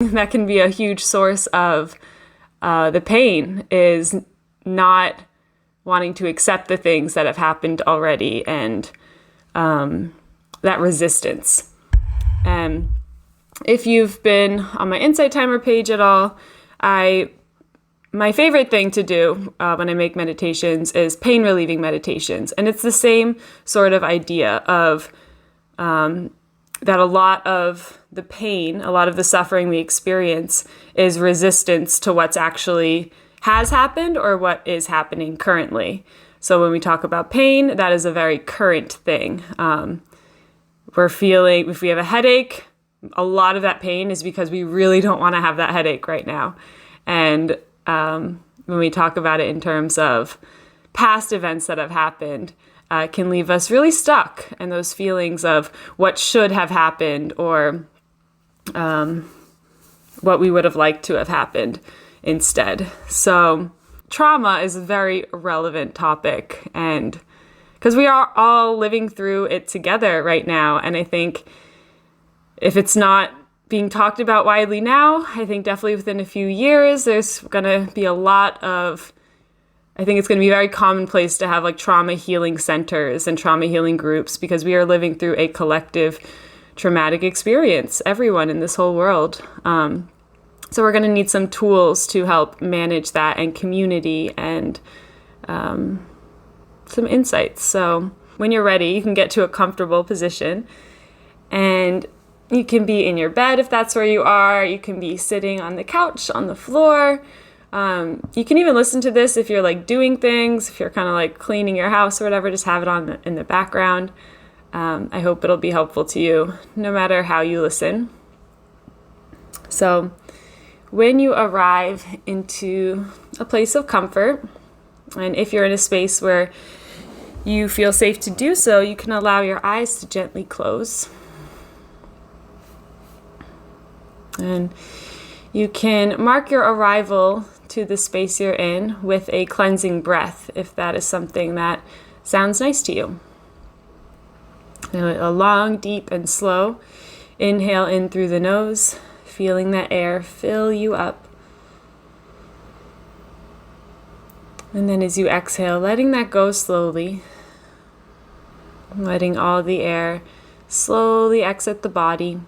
That can be a huge source of the pain, is not wanting to accept the things that have happened already, and that resistance. And if you've been on my Insight Timer page at all, my favorite thing to do when I make meditations is pain relieving meditations. And it's the same sort of idea of that a lot of the pain, a lot of the suffering we experience is resistance to what's actually has happened or what is happening currently. So when we talk about pain, that is a very current thing. We're feeling, if we have a headache, a lot of that pain is because we really don't want to have that headache right now. And when we talk about it in terms of past events that have happened, can leave us really stuck in those feelings of what should have happened or what we would have liked to have happened instead. So trauma is a very relevant topic, and because we are all living through it together right now. And I think if it's not being talked about widely now, I think definitely within a few years, there's going to be a lot of, I think it's going to be very commonplace to have like trauma healing centers and trauma healing groups, because we are living through a collective traumatic experience, everyone in this whole world. So we're going to need some tools to help manage that, and community, and some insights. So when you're ready, you can get to a comfortable position, and you can be in your bed if that's where you are. You can be sitting on the couch, on the floor. You can even listen to this if you're like doing things, if you're kind of like cleaning your house or whatever, just have it on in the background. I hope it'll be helpful to you no matter how you listen. So when you arrive into a place of comfort, and if you're in a space where you feel safe to do so, you can allow your eyes to gently close. And you can mark your arrival to the space you're in with a cleansing breath, if that is something that sounds nice to you. A long, deep, and slow inhale in through the nose, feeling that air fill you up. And then as you exhale, letting that go slowly, letting all the air slowly exit the body.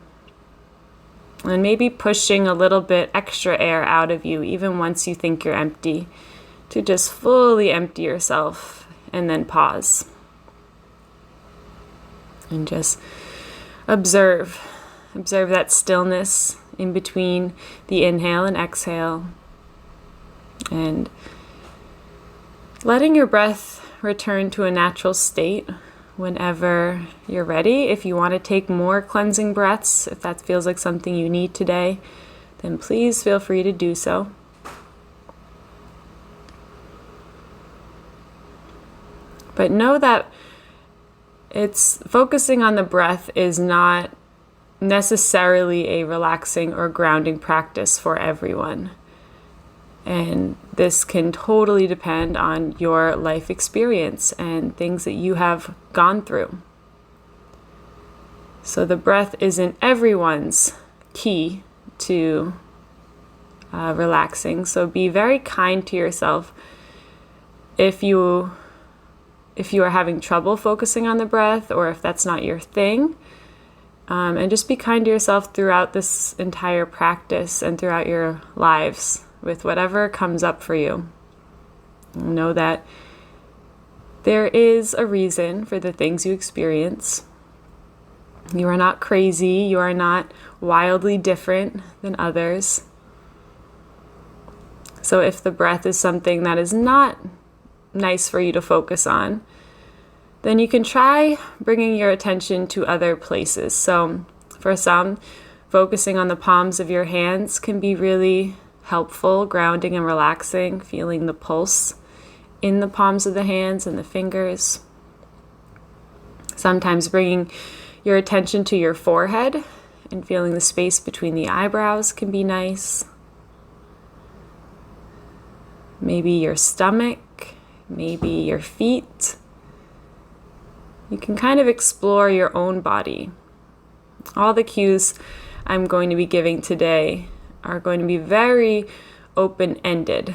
And maybe pushing a little bit extra air out of you, even once you think you're empty, to just fully empty yourself and then pause. And just observe that stillness in between the inhale and exhale. And letting your breath return to a natural state whenever you're ready. If you want to take more cleansing breaths, if that feels like something you need today, then please feel free to do so. But know that it's focusing on the breath is not necessarily a relaxing or grounding practice for everyone. And this can totally depend on your life experience and things that you have gone through. So the breath isn't everyone's key to relaxing. So be very kind to yourself if you are having trouble focusing on the breath, or if that's not your thing. And just be kind to yourself throughout this entire practice and throughout your lives, with whatever comes up for you. Know that there is a reason for the things you experience. You are not crazy. You are not wildly different than others. So if the breath is something that is not nice for you to focus on, then you can try bringing your attention to other places. So for some, focusing on the palms of your hands can be really helpful, grounding and relaxing, feeling the pulse in the palms of the hands and the fingers. Sometimes bringing your attention to your forehead and feeling the space between the eyebrows can be nice. Maybe your stomach, maybe your feet. You can kind of explore your own body. All the cues I'm going to be giving today are going to be very open-ended.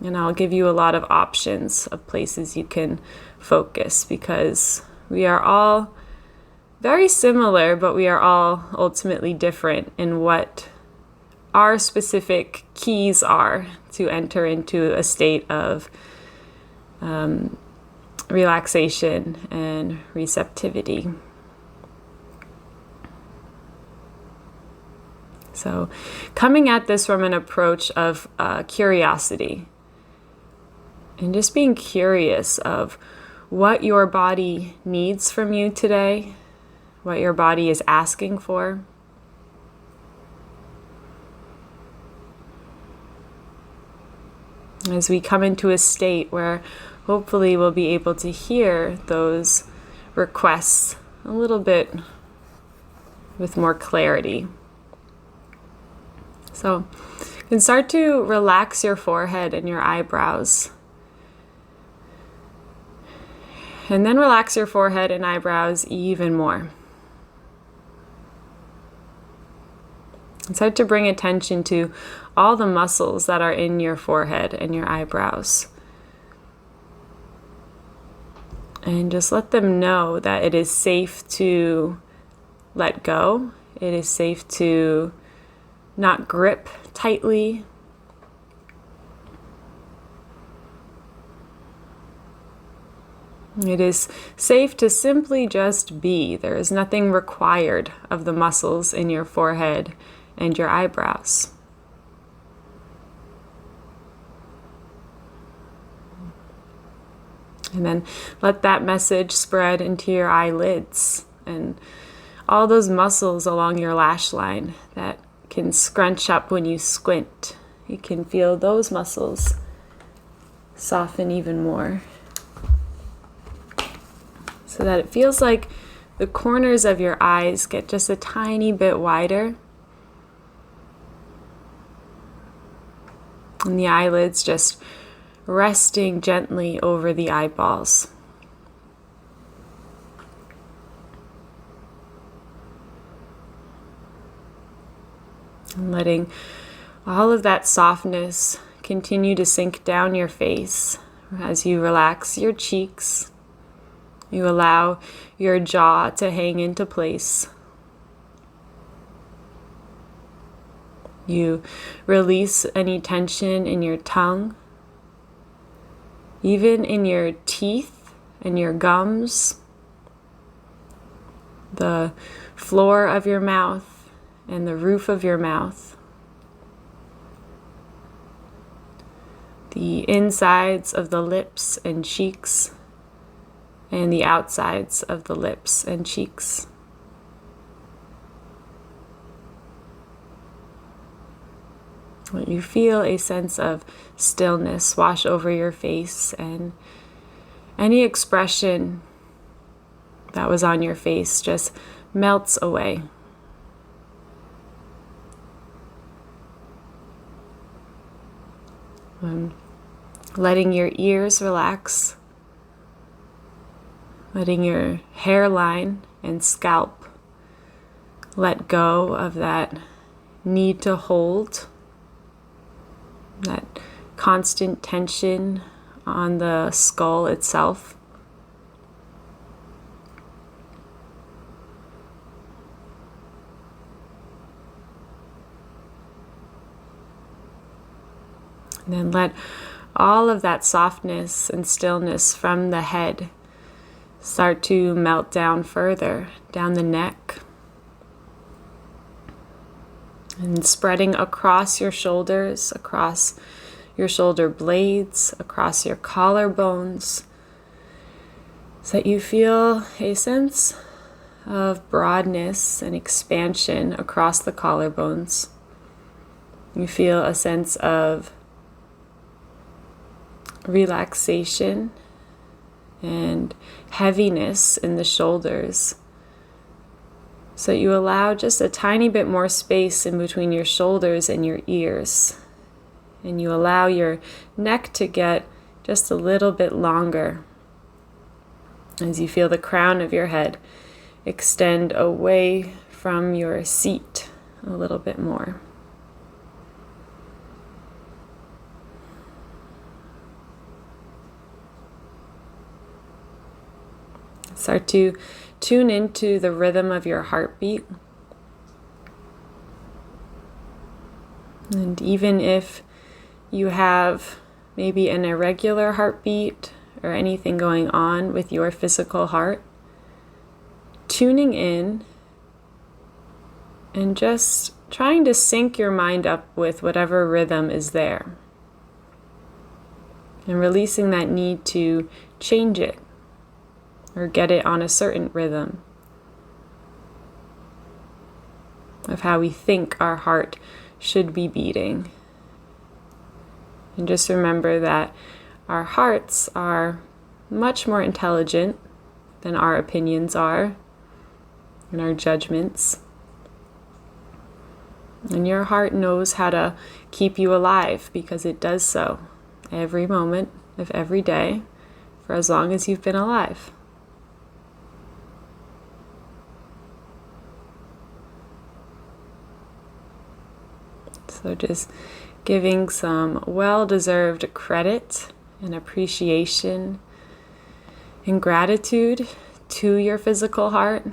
And I'll give you a lot of options of places you can focus, because we are all very similar, but we are all ultimately different in what our specific keys are to enter into a state of relaxation and receptivity. So, coming at this from an approach of curiosity, and just being curious of what your body needs from you today, what your body is asking for. As we come into a state where hopefully we'll be able to hear those requests a little bit with more clarity. So you can start to relax your forehead and your eyebrows. And then relax your forehead and eyebrows even more. And start to bring attention to all the muscles that are in your forehead and your eyebrows. And just let them know that it is safe to let go. It is safe to not grip tightly. It is safe to simply just be. There is nothing required of the muscles in your forehead and your eyebrows. And then let that message spread into your eyelids and all those muscles along your lash line that can scrunch up when you squint. You can feel those muscles soften even more, so that it feels like the corners of your eyes get just a tiny bit wider. And the eyelids just resting gently over the eyeballs. And letting all of that softness continue to sink down your face as you relax your cheeks. You allow your jaw to hang into place. You release any tension in your tongue, even in your teeth and your gums, the floor of your mouth and the roof of your mouth, the insides of the lips and cheeks, and the outsides of the lips and cheeks. Let you feel a sense of stillness wash over your face, and any expression that was on your face just melts away. Letting your ears relax. Letting your hairline and scalp let go of that need to hold, that constant tension on the skull itself. And then let all of that softness and stillness from the head start to melt down further, down the neck, and spreading across your shoulders, across your shoulder blades, across your collarbones, so that you feel a sense of broadness and expansion across the collarbones. You feel a sense of relaxation and heaviness in the shoulders, so you allow just a tiny bit more space in between your shoulders and your ears, and you allow your neck to get just a little bit longer as you feel the crown of your head extend away from your seat a little bit more. Start to tune into the rhythm of your heartbeat. And even if you have maybe an irregular heartbeat or anything going on with your physical heart, tuning in and just trying to sync your mind up with whatever rhythm is there. And releasing that need to change it or get it on a certain rhythm of how we think our heart should be beating. And just remember that our hearts are much more intelligent than our opinions are and our judgments. And your heart knows how to keep you alive because it does so every moment of every day for as long as you've been alive. So just giving some well-deserved credit and appreciation and gratitude to your physical heart.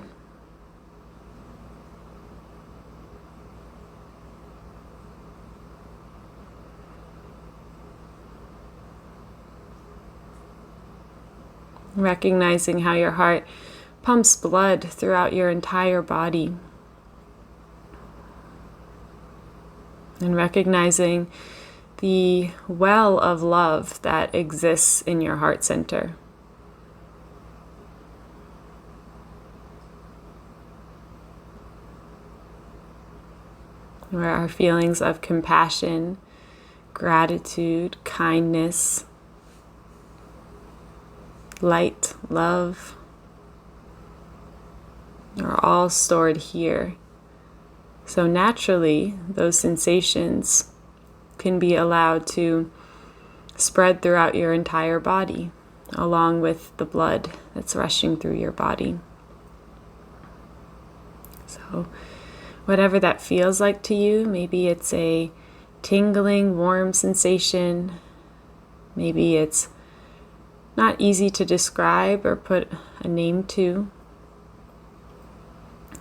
Recognizing how your heart pumps blood throughout your entire body. And recognizing the well of love that exists in your heart center. Where our feelings of compassion, gratitude, kindness, light, love are all stored here. So naturally, those sensations can be allowed to spread throughout your entire body, along with the blood that's rushing through your body. So whatever that feels like to you, maybe it's a tingling, warm sensation. Maybe it's not easy to describe or put a name to.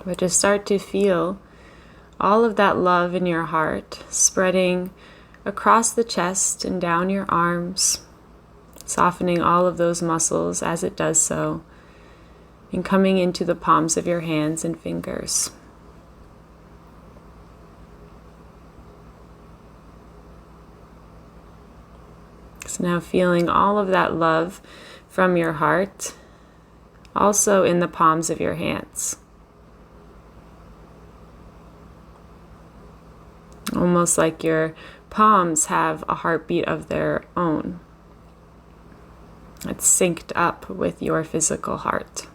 But just start to feel all of that love in your heart spreading across the chest and down your arms, softening all of those muscles as it does so, and coming into the palms of your hands and fingers. So now feeling all of that love from your heart, also in the palms of your hands. Almost like your palms have a heartbeat of their own. It's synced up with your physical heart.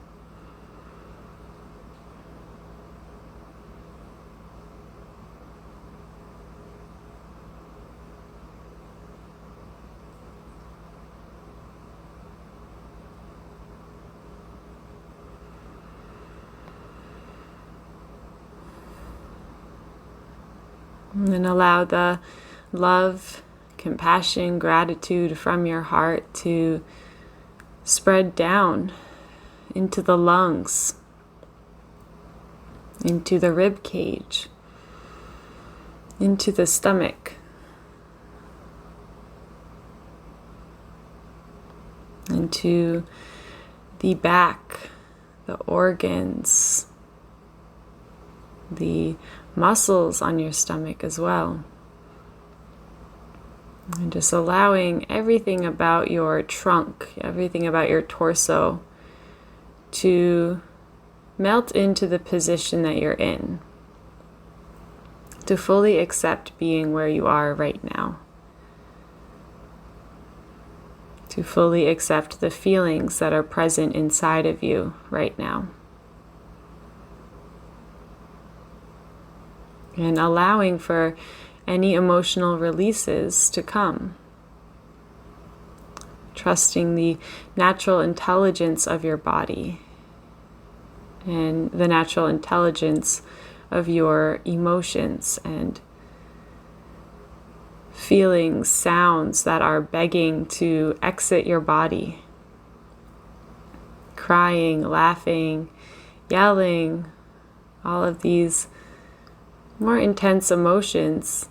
And allow the love, compassion, gratitude from your heart to spread down into the lungs, into the rib cage, into the stomach, into the back, the organs, the muscles on your stomach as well. And just allowing everything about your trunk, everything about your torso to melt into the position that you're in. To fully accept being where you are right now. To fully accept the feelings that are present inside of you right now. And allowing for any emotional releases to come. Trusting the natural intelligence of your body and the natural intelligence of your emotions and feelings, sounds that are begging to exit your body. crying, laughing, yelling, all of these more intense emotions,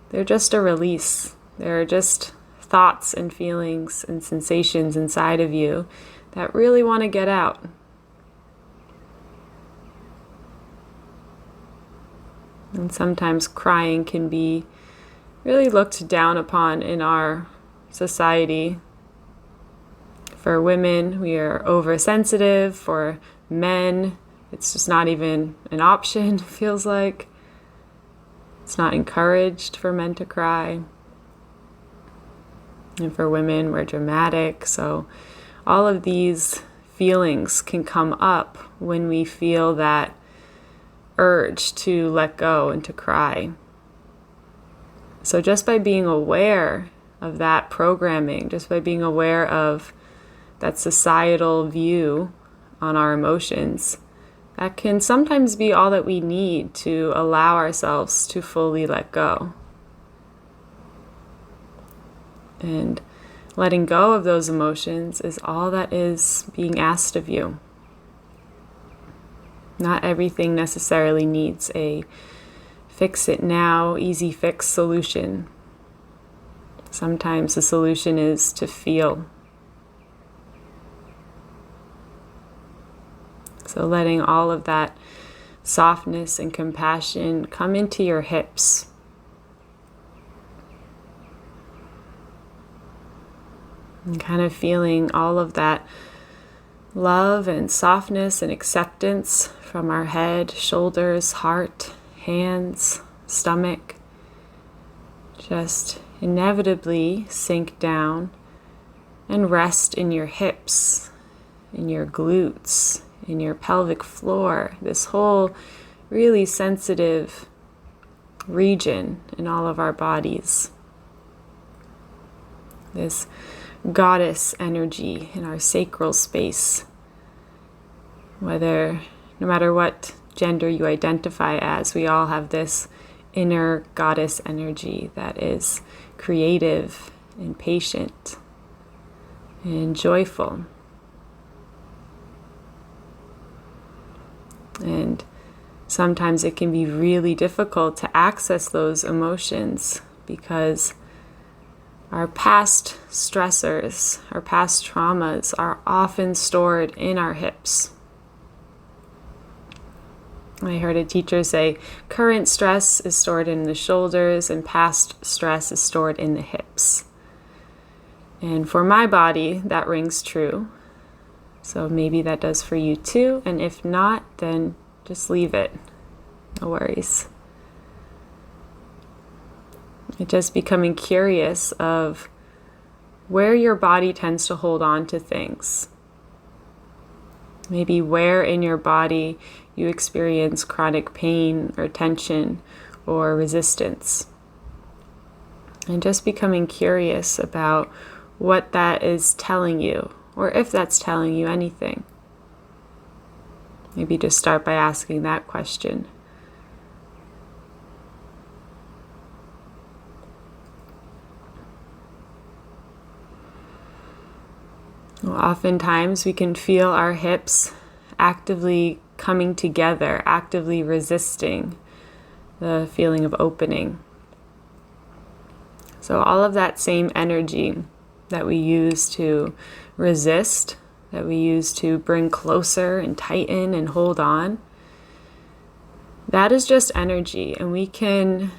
they're just a release. They're just thoughts and feelings and sensations inside of you that really want to get out. And sometimes crying can be really looked down upon in our society. For women, we are oversensitive. For men, it's just not even an option, feels like. It's not encouraged for men to cry. And for women, we're dramatic. So all of these feelings can come up when we feel that urge to let go and to cry. So just by being aware of that programming, just by being aware of that societal view on our emotions, that can sometimes be all that we need to allow ourselves to fully let go. And letting go of those emotions is all that is being asked of you. Not everything necessarily needs a fix it now, easy fix solution. Sometimes the solution is to feel. So letting all of that softness and compassion come into your hips. And kind of feeling all of that love and softness and acceptance from our head, shoulders, heart, hands, stomach. Just inevitably sink down and rest in your hips, in your glutes, in your pelvic floor, this whole really sensitive region in all of our bodies. This goddess energy in our sacral space. No matter what gender you identify as, we all have this inner goddess energy that is creative and patient and joyful. And sometimes it can be really difficult to access those emotions because our past stressors, our past traumas are often stored in our hips. I heard a teacher say current stress is stored in the shoulders and past stress is stored in the hips. And for my body, that rings true. So maybe that does for you too. And if not, then just leave it. No worries. It's just becoming curious of where your body tends to hold on to things. Maybe where in your body you experience chronic pain or tension or resistance. And just becoming curious about what that is telling you, or if that's telling you anything. Maybe just start by asking that question. Well, oftentimes we can feel our hips actively coming together, actively resisting the feeling of opening. So all of that same energy that we use to resist, that we use to bring closer and tighten and hold on, that is just energy, and we can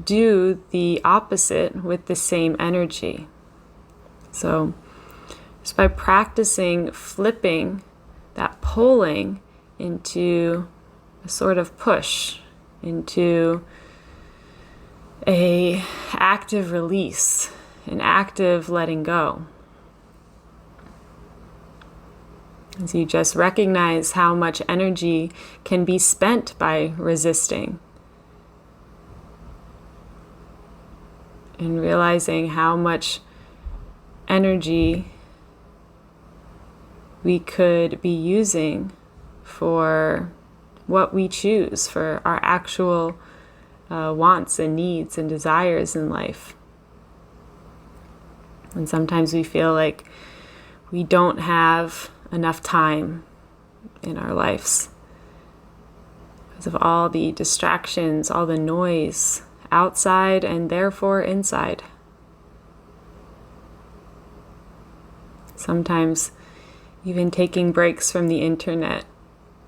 do the opposite with the same energy. So just by practicing flipping that pulling into a sort of push, into a active release, an active letting go. As you just recognize how much energy can be spent by resisting, and realizing how much energy we could be using for what we choose, for our actual wants and needs and desires in life. And sometimes we feel like we don't have enough time in our lives because of all the distractions, all the noise outside and therefore inside. Sometimes even taking breaks from the internet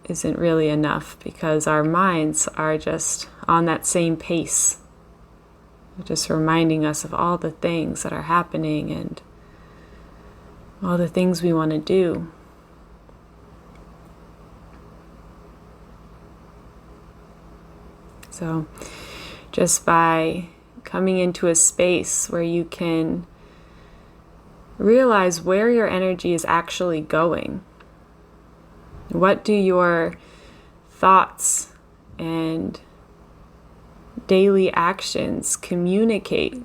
isn't really enough because our minds are just on that same pace, just reminding us of all the things that are happening and all the things we want to do. So just by coming into a space where you can realize where your energy is actually going. What do your thoughts and daily actions communicate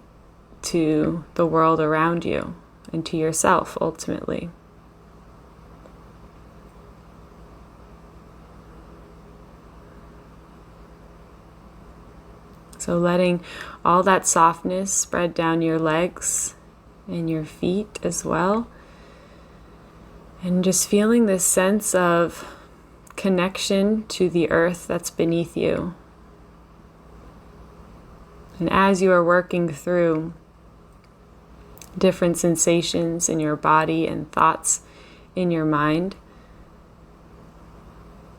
to the world around you and to yourself ultimately? So letting all that softness spread down your legs and your feet as well. And just feeling this sense of connection to the earth that's beneath you. And as you are working through different sensations in your body and thoughts in your mind,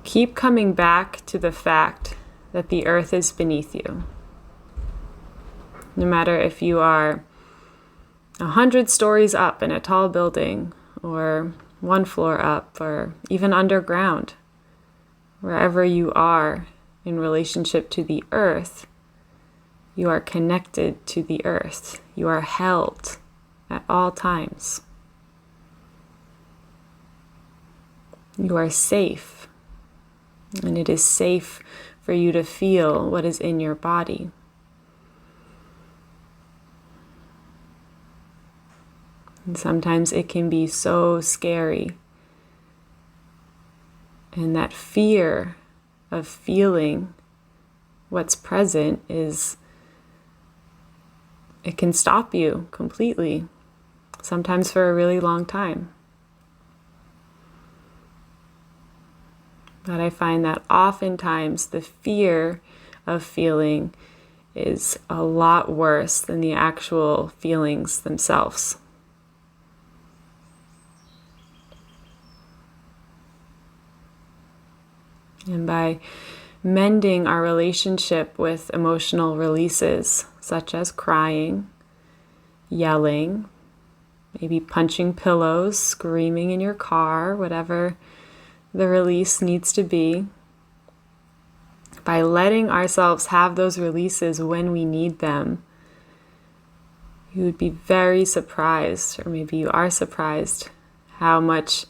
keep coming back to the fact that the earth is beneath you. No matter if you are 100 stories up in a tall building, or 1 floor up, or even underground, wherever you are in relationship to the earth, you are connected to the earth. You are held at all times. You are safe, and it is safe for you to feel what is in your body. And sometimes it can be so scary. And that fear of feeling what's present it can stop you completely, sometimes for a really long time. But I find that oftentimes the fear of feeling is a lot worse than the actual feelings themselves. And by mending our relationship with emotional releases, such as crying, yelling, maybe punching pillows, screaming in your car, whatever the release needs to be, by letting ourselves have those releases when we need them, you would be very surprised, or maybe you are surprised, how much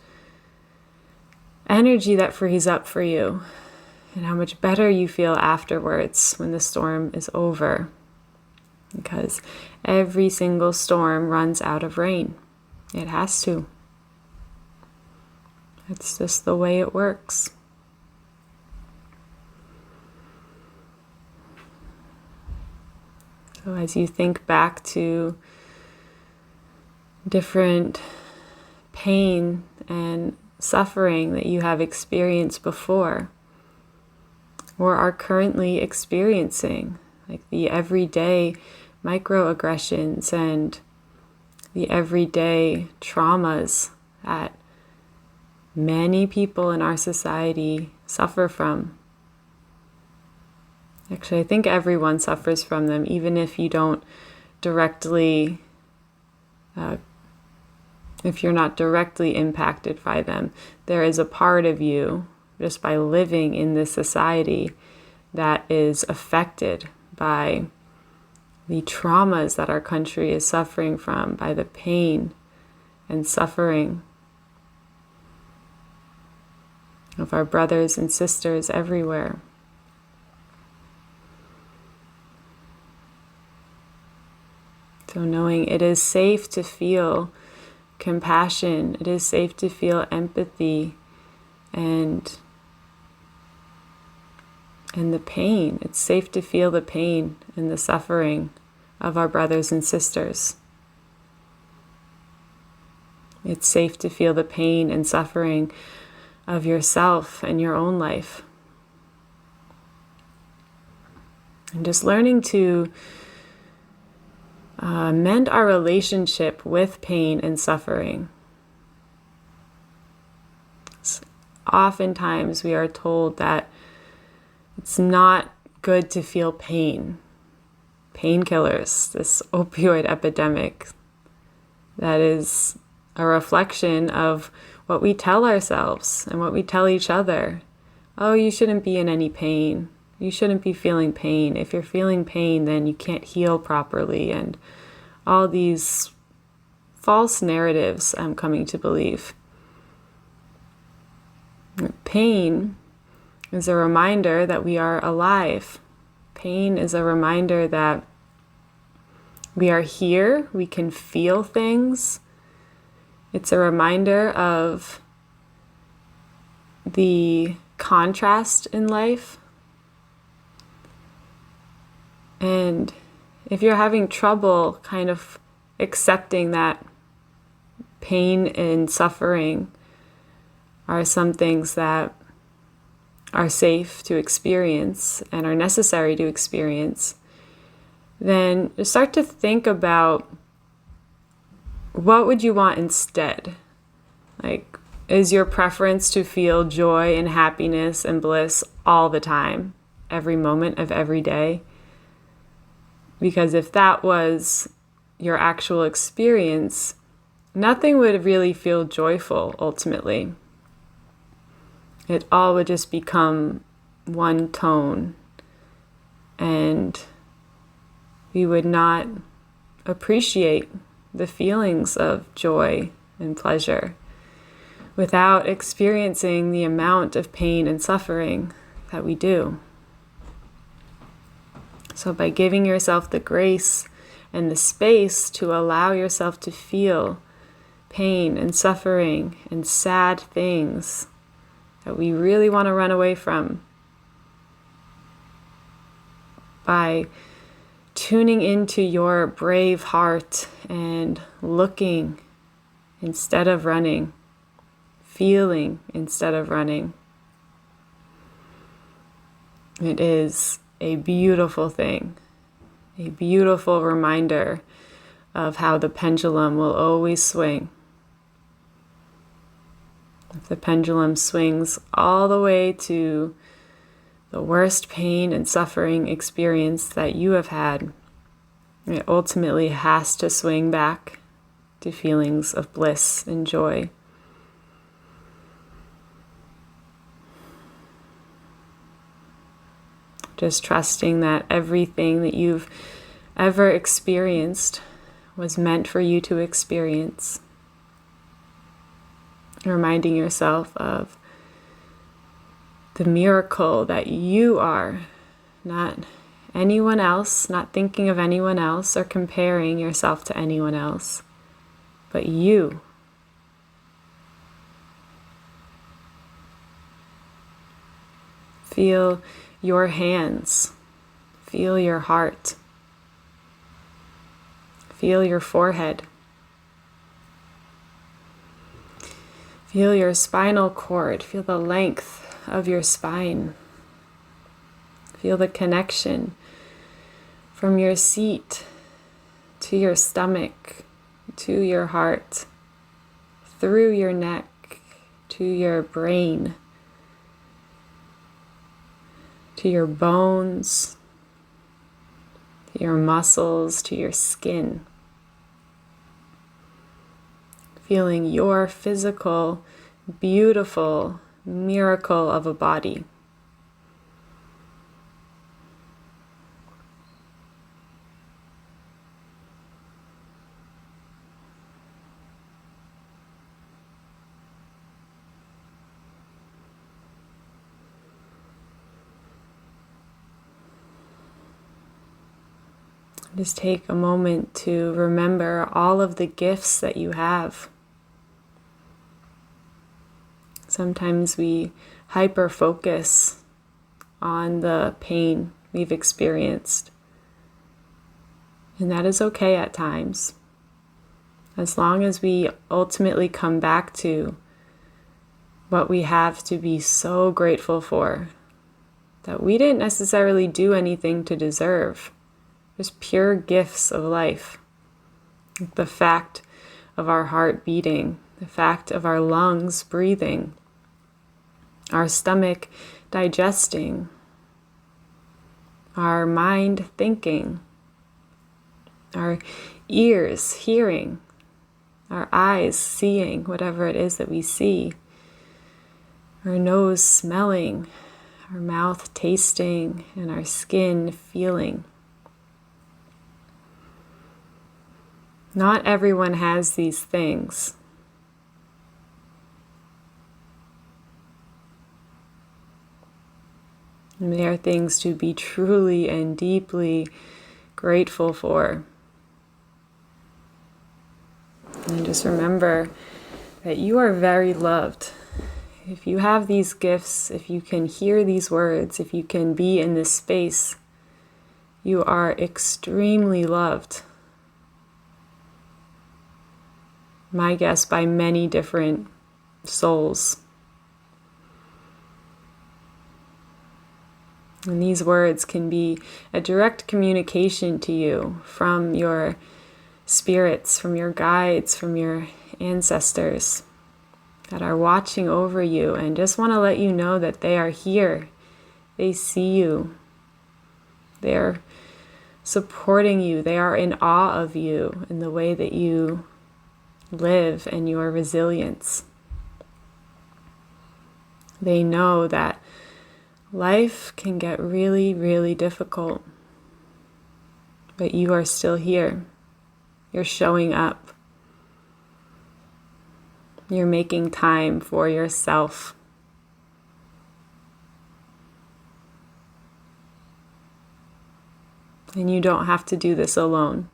energy that frees up for you and how much better you feel afterwards when the storm is over. Because every single storm runs out of rain. It has to. It's just the way it works. So as you think back to different pain and suffering that you have experienced before or are currently experiencing, like the everyday microaggressions and the everyday traumas that many people in our society suffer from. Actually, I think everyone suffers from them, even if you don't directly if you're not directly impacted by them. There is a part of you, just by living in this society, that is affected by the traumas that our country is suffering from, by the pain and suffering of our brothers and sisters everywhere. So knowing it is safe to feel compassion, it is safe to feel empathy and the pain. It's safe to feel the pain and the suffering of our brothers and sisters. It's safe to feel the pain and suffering of yourself and your own life. And just learning to mend our relationship with pain and suffering. Oftentimes we are told that it's not good to feel pain. Painkillers, this opioid epidemic, that is a reflection of what we tell ourselves and what we tell each other. Oh, you shouldn't be in any pain. You shouldn't be feeling pain. If you're feeling pain, then you can't heal properly. And all these false narratives I'm coming to believe. Pain is a reminder that we are alive. Pain is a reminder that we are here, we can feel things. It's a reminder of the contrast in life. And if you're having trouble kind of accepting that pain and suffering are some things that are safe to experience and are necessary to experience, then start to think about what would you want instead? Like, is your preference to feel joy and happiness and bliss all the time, every moment of every day? Because if that was your actual experience, nothing would really feel joyful ultimately. It all would just become one tone, and we would not appreciate the feelings of joy and pleasure without experiencing the amount of pain and suffering that we do. So by giving yourself the grace and the space to allow yourself to feel pain and suffering and sad things that we really want to run away from, by tuning into your brave heart and looking instead of running, feeling instead of running, it is a beautiful thing, a beautiful reminder of how the pendulum will always swing. If the pendulum swings all the way to the worst pain and suffering experience that you have had, it ultimately has to swing back to feelings of bliss and joy. Just trusting that everything that you've ever experienced was meant for you to experience. Reminding yourself of the miracle that you are, not anyone else, not thinking of anyone else or comparing yourself to anyone else, but you. Feel your hands, feel your heart, feel your forehead, feel your spinal cord, feel the length of your spine, feel the connection from your seat to your stomach, to your heart, through your neck, to your brain, to your bones, to your muscles, to your skin. Feeling your physical, beautiful miracle of a body. Just take a moment to remember all of the gifts that you have. Sometimes we hyper-focus on the pain we've experienced, and that is okay at times. As long as we ultimately come back to what we have to be so grateful for, that we didn't necessarily do anything to deserve, just pure gifts of life. The fact of our heart beating, the fact of our lungs breathing, our stomach digesting, our mind thinking, our ears hearing, our eyes seeing whatever it is that we see, our nose smelling, our mouth tasting, and our skin feeling. Not everyone has these things. And they are things to be truly and deeply grateful for. And just remember that you are very loved. If you have these gifts, if you can hear these words, if you can be in this space, you are extremely loved. My guess, by many different souls. And these words can be a direct communication to you from your spirits, from your guides, from your ancestors that are watching over you and just want to let you know that they are here. They see you. They're supporting you. They are in awe of you in the way that you live and your resilience. They know that life can get really, really difficult, but you are still here. You're showing up. You're making time for yourself. And you don't have to do this alone.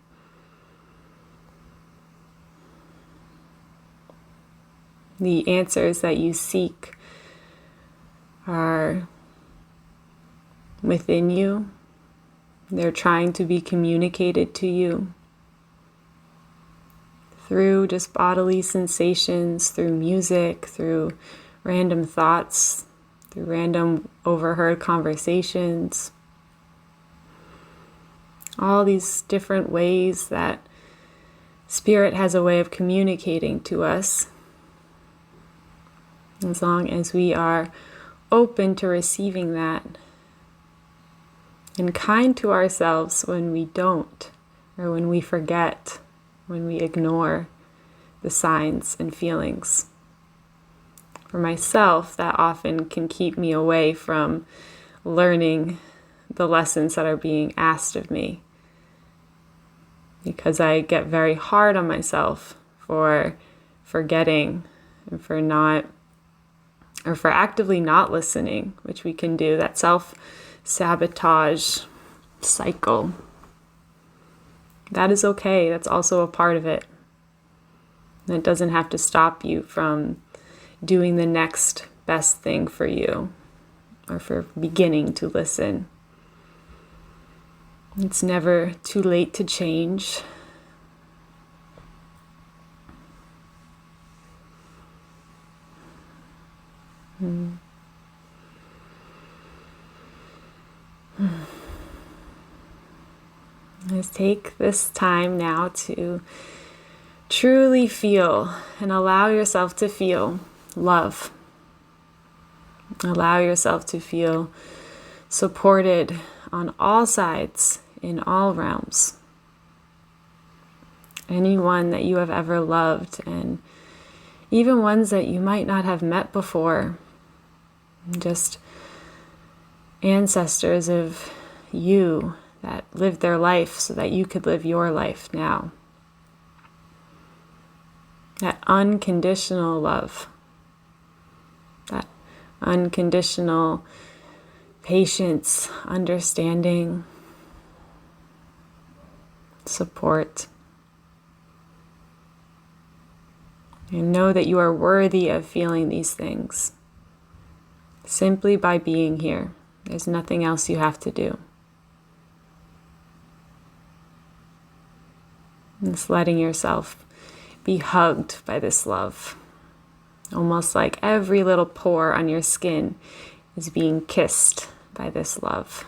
The answers that you seek are within you. They're trying to be communicated to you through just bodily sensations, through music, through random thoughts, through random overheard conversations. All these different ways that Spirit has a way of communicating to us. As long as we are open to receiving that and kind to ourselves when we don't, or when we forget, when we ignore the signs and feelings. For myself, that often can keep me away from learning the lessons that are being asked of me, because I get very hard on myself for forgetting and for actively not listening, which we can do, that self-sabotage cycle. That is okay. That's also a part of it. And it doesn't have to stop you from doing the next best thing for you or for beginning to listen. It's never too late to change. Let's take this time now to truly feel and allow yourself to feel love. Allow yourself to feel supported on all sides, in all realms. Anyone that you have ever loved, and even ones that you might not have met before, just ancestors of you that lived their life so that you could live your life now. That unconditional love, that unconditional patience, understanding, support. And know that you are worthy of feeling these things simply by being here. There's nothing else you have to do. Just letting yourself be hugged by this love. Almost like every little pore on your skin is being kissed by this love.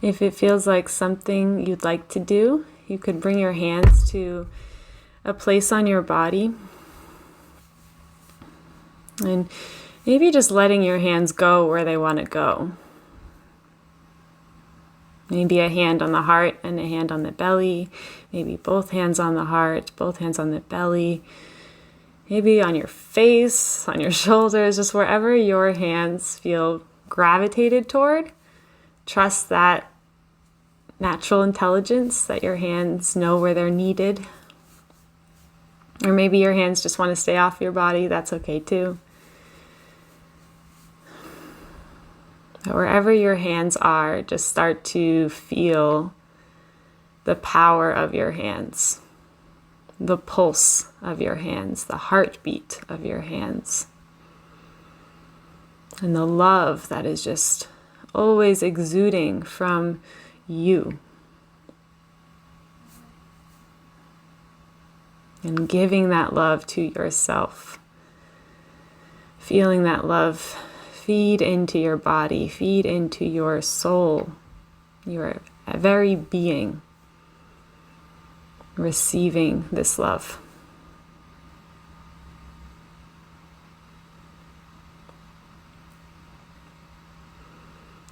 If it feels like something you'd like to do, you could bring your hands to a place on your body and maybe just letting your hands go where they want to go. Maybe a hand on the heart and a hand on the belly. Maybe both hands on the heart, both hands on the belly. Maybe on your face, on your shoulders, just wherever your hands feel gravitated toward. Trust that natural intelligence, that your hands know where they're needed. Or maybe your hands just want to stay off your body. That's okay too. But wherever your hands are, just start to feel the power of your hands, the pulse of your hands, the heartbeat of your hands, and the love that is just always exuding from you. And giving that love to yourself. Feeling that love feed into your body, feed into your soul, your very being. Receiving this love.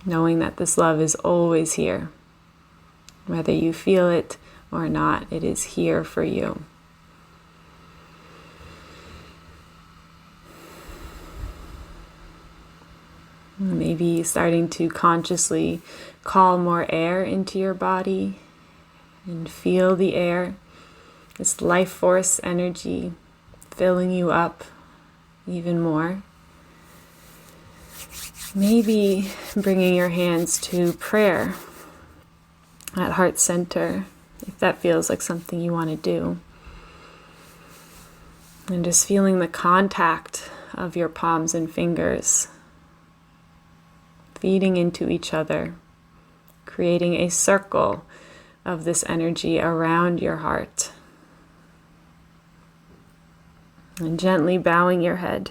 Knowing that this love is always here. Whether you feel it or not, it is here for you. Maybe starting to consciously call more air into your body and feel the air, this life force energy filling you up even more. Maybe bringing your hands to prayer at heart center, if that feels like something you want to do. And just feeling the contact of your palms and fingers feeding into each other, creating a circle of this energy around your heart. And gently bowing your head.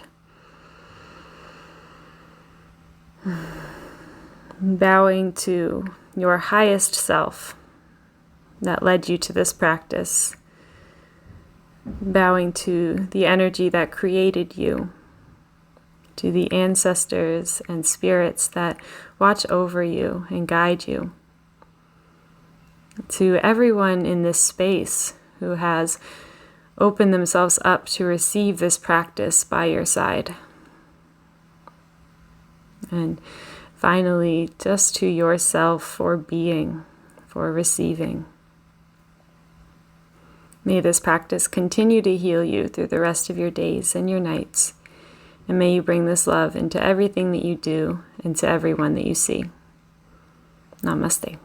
Bowing to your highest self that led you to this practice. Bowing to the energy that created you, to the ancestors and spirits that watch over you and guide you, to everyone in this space who has opened themselves up to receive this practice by your side. And finally, just to yourself for being, for receiving. May this practice continue to heal you through the rest of your days and your nights. And may you bring this love into everything that you do and to everyone that you see. Namaste.